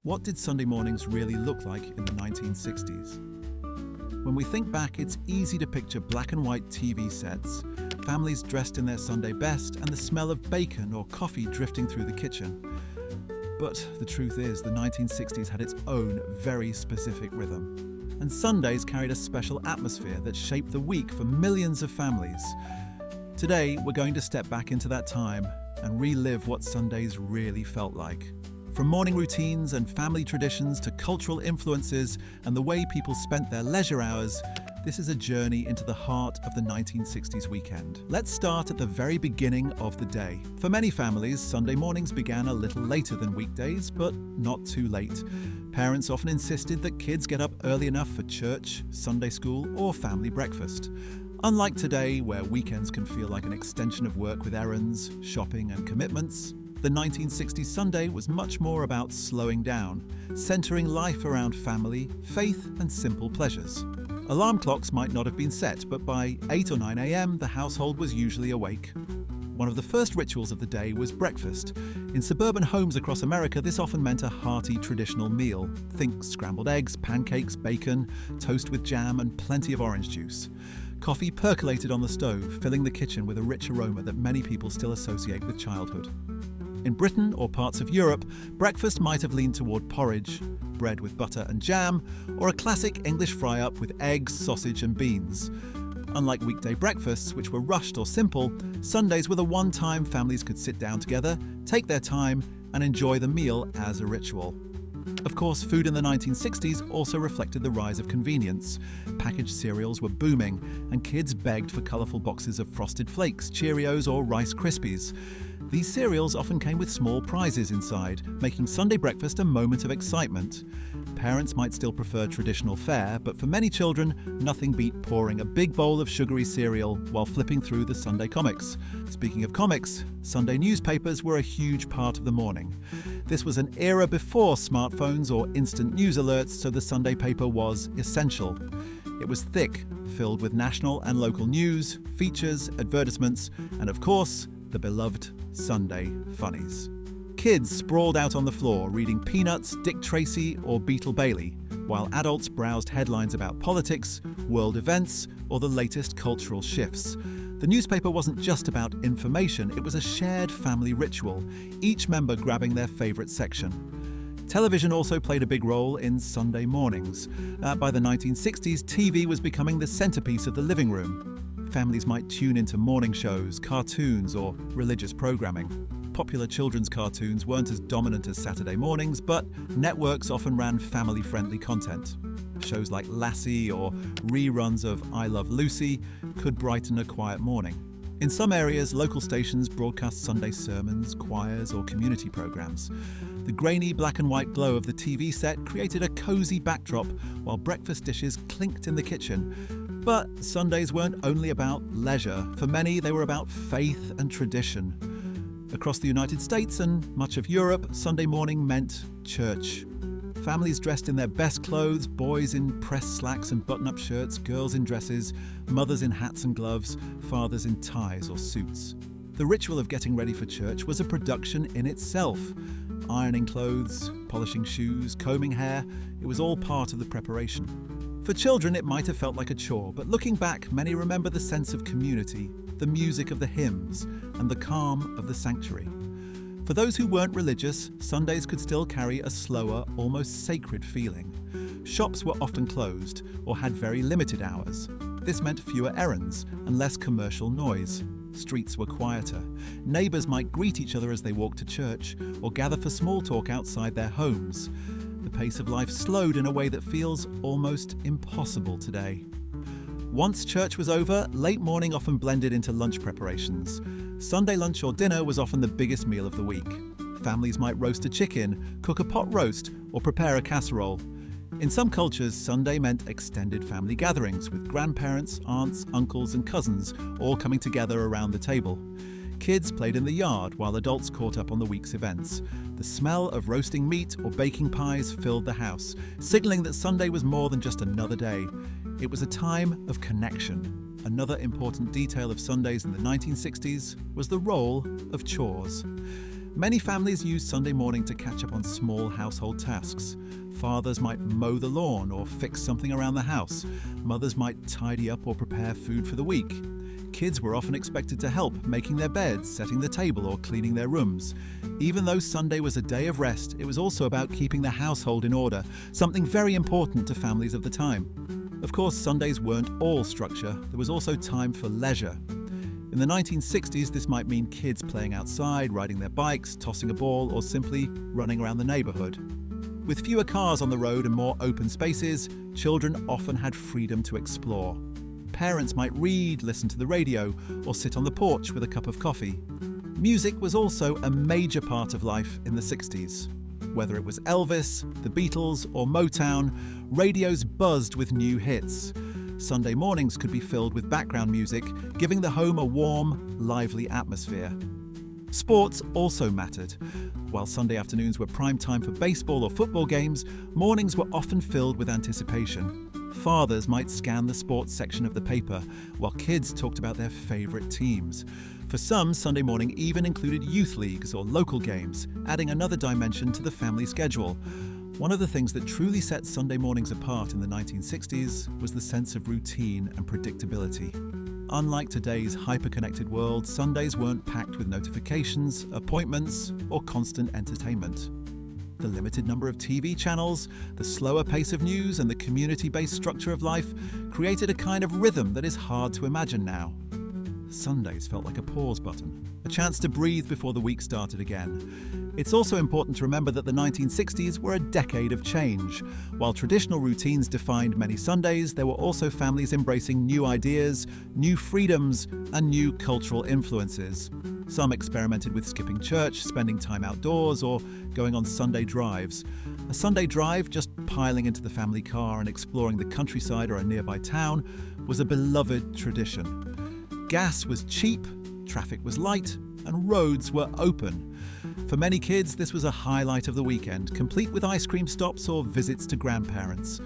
What did Sunday mornings really look like in the 1960s? When we think back, it's easy to picture black and white TV sets, families dressed in their Sunday best, and the smell of bacon or coffee drifting through the kitchen. But the truth is, the 1960s had its own very specific rhythm. And Sundays carried a special atmosphere that shaped the week for millions of families. Today, we're going to step back into that time and relive what Sundays really felt like. From morning routines and family traditions to cultural influences and the way people spent their leisure hours, this is a journey into the heart of the 1960s weekend. Let's start at the very beginning of the day. For many families, Sunday mornings began a little later than weekdays, but not too late. Parents often insisted that kids get up early enough for church, Sunday school, or family breakfast. Unlike today, where weekends can feel like an extension of work with errands, shopping, and commitments, the 1960s Sunday was much more about slowing down, centering life around family, faith, and simple pleasures. Alarm clocks might not have been set, but by 8 or 9 a.m., the household was usually awake. One of the first rituals of the day was breakfast. In suburban homes across America, this often meant a hearty traditional meal. Think scrambled eggs, pancakes, bacon, toast with jam, and plenty of orange juice. Coffee percolated on the stove, filling the kitchen with a rich aroma that many people still associate with childhood. In Britain or parts of Europe, breakfast might have leaned toward porridge, bread with butter and jam, or a classic English fry-up with eggs, sausage and beans. Unlike weekday breakfasts, which were rushed or simple, Sundays were the one time families could sit down together, take their time, and enjoy the meal as a ritual. Of course, food in the 1960s also reflected the rise of convenience. Packaged cereals were booming, and kids begged for colourful boxes of Frosted Flakes, Cheerios, or Rice Krispies. These cereals often came with small prizes inside, making Sunday breakfast a moment of excitement. Parents might still prefer traditional fare, but for many children, nothing beat pouring a big bowl of sugary cereal while flipping through the Sunday comics. Speaking of comics, Sunday newspapers were a huge part of the morning. This was an era before smartphones or instant news alerts, so the Sunday paper was essential. It was thick, filled with national and local news, features, advertisements, and of course, the beloved Sunday funnies. Kids sprawled out on the floor reading Peanuts, Dick Tracy, or Beetle Bailey, while adults browsed headlines about politics, world events, or the latest cultural shifts. The newspaper wasn't just about information, it was a shared family ritual, each member grabbing their favourite section. Television also played a big role in Sunday mornings. By the 1960s, TV was becoming the centrepiece of the living room. Families might tune into morning shows, cartoons, or religious programming. Popular children's cartoons weren't as dominant as Saturday mornings, but networks often ran family-friendly content. Shows like Lassie or reruns of I Love Lucy could brighten a quiet morning. In some areas, local stations broadcast Sunday sermons, choirs, or community programs. The grainy black and white glow of the TV set created a cozy backdrop while breakfast dishes clinked in the kitchen. But Sundays weren't only about leisure. For many, they were about faith and tradition. Across the United States and much of Europe, Sunday morning meant church. Families dressed in their best clothes, boys in pressed slacks and button-up shirts, girls in dresses, mothers in hats and gloves, fathers in ties or suits. The ritual of getting ready for church was a production in itself. Ironing clothes, polishing shoes, combing hair, it was all part of the preparation. For children, it might have felt like a chore, but looking back, many remember the sense of community, the music of the hymns, and the calm of the sanctuary. For those who weren't religious, Sundays could still carry a slower, almost sacred feeling. Shops were often closed or had very limited hours. This meant fewer errands and less commercial noise. Streets were quieter. Neighbours might greet each other as they walked to church or gather for small talk outside their homes. The pace of life slowed in a way that feels almost impossible today. Once church was over, late morning often blended into lunch preparations. Sunday lunch or dinner was often the biggest meal of the week. Families might roast a chicken, cook a pot roast, or prepare a casserole. In some cultures, Sunday meant extended family gatherings with grandparents, aunts, uncles, and cousins all coming together around the table. Kids played in the yard while adults caught up on the week's events. The smell of roasting meat or baking pies filled the house, signaling that Sunday was more than just another day. It was a time of connection. Another important detail of Sundays in the 1960s was the role of chores. Many families used Sunday morning to catch up on small household tasks. Fathers might mow the lawn or fix something around the house. Mothers might tidy up or prepare food for the week. Kids were often expected to help making their beds, setting the table, or cleaning their rooms. Even though Sunday was a day of rest, it was also about keeping the household in order, something very important to families of the time. Of course, Sundays weren't all structure. There was also time for leisure. In the 1960s, this might mean kids playing outside, riding their bikes, tossing a ball, or simply running around the neighborhood. With fewer cars on the road and more open spaces, children often had freedom to explore. Parents might read, listen to the radio, or sit on the porch with a cup of coffee. Music was also a major part of life in the 60s. Whether it was Elvis, the Beatles, or Motown, radios buzzed with new hits. Sunday mornings could be filled with background music, giving the home a warm, lively atmosphere. Sports also mattered. While Sunday afternoons were prime time for baseball or football games, mornings were often filled with anticipation. Fathers might scan the sports section of the paper, while kids talked about their favourite teams. For some, Sunday morning even included youth leagues or local games, adding another dimension to the family schedule. One of the things that truly set Sunday mornings apart in the 1960s was the sense of routine and predictability. Unlike today's hyper-connected world, Sundays weren't packed with notifications, appointments, or constant entertainment. The limited number of TV channels, the slower pace of news, and the community-based structure of life created a kind of rhythm that is hard to imagine now. Sundays felt like a pause button, a chance to breathe before the week started again. It's also important to remember that the 1960s were a decade of change. While traditional routines defined many Sundays, there were also families embracing new ideas, new freedoms, and new cultural influences. Some experimented with skipping church, spending time outdoors, or going on Sunday drives. A Sunday drive, just piling into the family car and exploring the countryside or a nearby town, was a beloved tradition. Gas was cheap, traffic was light, and roads were open. For many kids, this was a highlight of the weekend, complete with ice cream stops or visits to grandparents.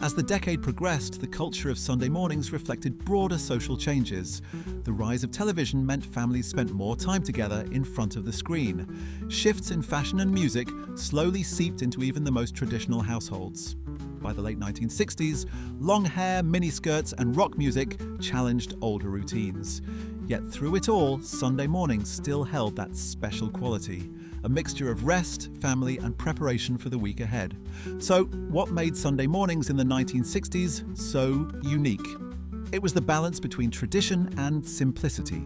As the decade progressed, the culture of Sunday mornings reflected broader social changes. The rise of television meant families spent more time together in front of the screen. Shifts in fashion and music slowly seeped into even the most traditional households. By the late 1960s, long hair, miniskirts, and rock music challenged older routines. Yet through it all, Sunday mornings still held that special quality, a mixture of rest, family, and preparation for the week ahead. So, what made Sunday mornings in the 1960s so unique? It was the balance between tradition and simplicity.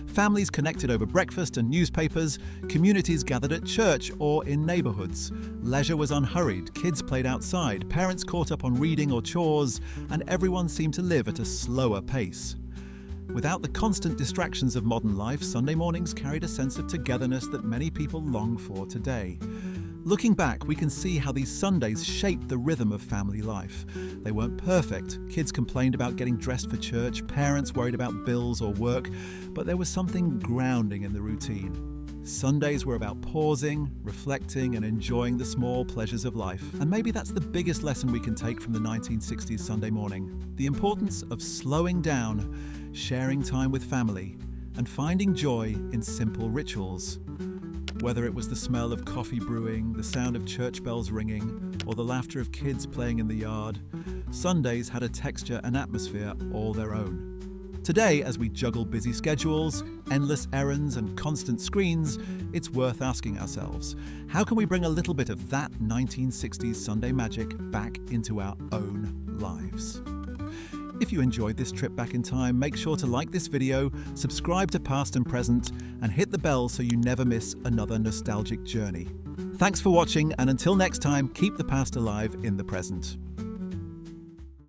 Families connected over breakfast and newspapers, communities gathered at church or in neighbourhoods. Leisure was unhurried, kids played outside, parents caught up on reading or chores, and everyone seemed to live at a slower pace. Without the constant distractions of modern life, Sunday mornings carried a sense of togetherness that many people long for today. Looking back, we can see how these Sundays shaped the rhythm of family life. They weren't perfect. Kids complained about getting dressed for church, parents worried about bills or work, but there was something grounding in the routine. Sundays were about pausing, reflecting, and enjoying the small pleasures of life. And maybe that's the biggest lesson we can take from the 1960s Sunday morning: the importance of slowing down, sharing time with family, and finding joy in simple rituals. Whether it was the smell of coffee brewing, the sound of church bells ringing, or the laughter of kids playing in the yard, Sundays had a texture and atmosphere all their own. Today, as we juggle busy schedules, endless errands, and constant screens, it's worth asking ourselves, how can we bring a little bit of that 1960s Sunday magic back into our own lives? If you enjoyed this trip back in time, make sure to like this video, subscribe to Past and Present, and hit the bell so you never miss another nostalgic journey. Thanks for watching, and until next time, keep the past alive in the present.